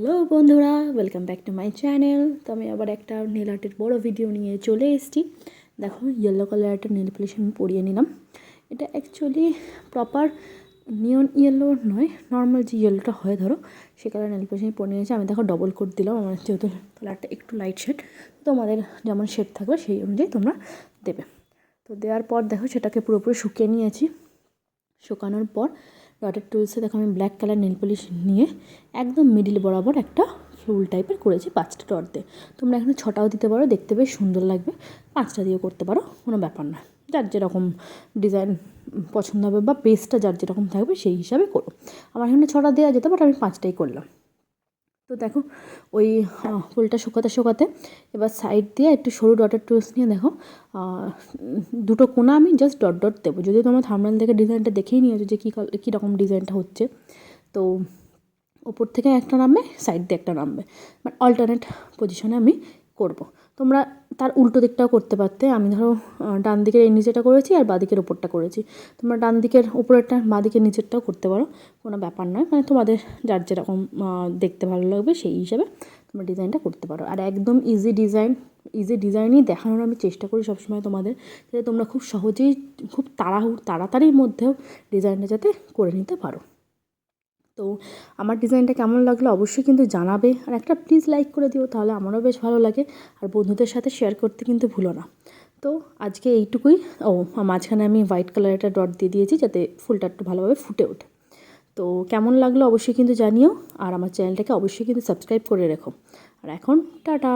Hello বন্ধুরা, welcome back to my channel. তো আমি আবার একটা নেল আর্টের বড় ভিডিও নিয়ে চলে এসেছি। দেখো, ইয়েলো কালার একটা নেল পলিশ আমি পরিয়ে নিলাম। এটা অ্যাকচুয়ালি প্রপার নিয়ন ইয়েলো নয়, নর্মাল যে ইয়েলোটা হয় ধরো সে কালার নেল পলিশ আমি পরে নিয়েছি। আমি দেখো ডবল কোট দিলাম, আমার যেহেতু কালারটা একটু লাইট শেড, তোমাদের যেমন শেড থাকবে সেই অনুযায়ী তোমরা দেবে। তো দেওয়ার পর দেখো সেটাকে পুরোপুরি শুকিয়ে নিয়েছি। শুকানোর পর ডটের টুলসে দেখো আমি ব্ল্যাক কালার নেল পলিশ নিয়ে একদম মিডিল বরাবর একটা ফুল টাইপের করেছি 5টা ডট দিয়ে। তোমরা এখানে 6টাও দিতে পারো, দেখতে বেশ সুন্দর লাগবে। 5টা দিয়েও করতে পারো, কোনো ব্যাপার না। যার যেরকম ডিজাইন পছন্দ হবে বা বেসটা যার যেরকম থাকবে সেই হিসাবে করো। আমার এখানে 6টা দেওয়া যেত, বাট আমি 5টাই করলাম। তো দেখো ওই ফুলটা শুকাতে শুকাতে এবার সাইড দিয়ে একটু সরু ডটের টুলস নিয়ে দেখো দুটো কোণা আমি জাস্ট ডট ডট দেবো। যদি তোমার থাম্বনেল থেকে ডিজাইনটা দেখেই নিয়েছো যে কী রকম ডিজাইনটা হচ্ছে, তো ওপর থেকে একটা নামবে, সাইড দিয়ে একটা নামবে, বাট অল্টারনেট পজিশনে আমি করব। তোমরা তার উল্টো দিকটাও করতে পারতে। আমি ধরো ডান দিকের এই নিচেটা করেছি আর বাঁ দিকের ওপরটা করেছি। তোমরা ডান দিকের ওপরেরটা বাঁ দিকের নিচেরটাও করতে পারো, কোনো ব্যাপার নয়। মানে তোমাদের যার যেরকম দেখতে ভালো লাগবে সেই হিসাবে তোমরা ডিজাইনটা করতে পারো। আর একদম ইজি ডিজাইনই দেখানোর আমি চেষ্টা করি সবসময় তোমাদের, যাতে তোমরা খুব সহজেই খুব তাড়াতাড়ির মধ্যেও ডিজাইনটা যাতে করে নিতে পারো। তো আমার ডিজাইনটা কেমন লাগলো অবশ্যই কিন্তু জানাবে, আর একটা প্লিজ লাইক করে দিও, তাহলে আমারও বেশ ভালো লাগে। আর বন্ধুদের সাথে শেয়ার করতে কিন্তু ভুলো না। তো আজকে এইটুকুই। মাঝখানে আমি হোয়াইট কালার একটা ডট দিয়ে দিয়েছি যাতে ফুলটা একটু ভালোভাবে ফুটে ওঠে। তো কেমন লাগলো অবশ্যই কিন্তু জানিও, আর আমার চ্যানেলটাকে অবশ্যই কিন্তু সাবস্ক্রাইব করে রেখো। আর এখন টাটা।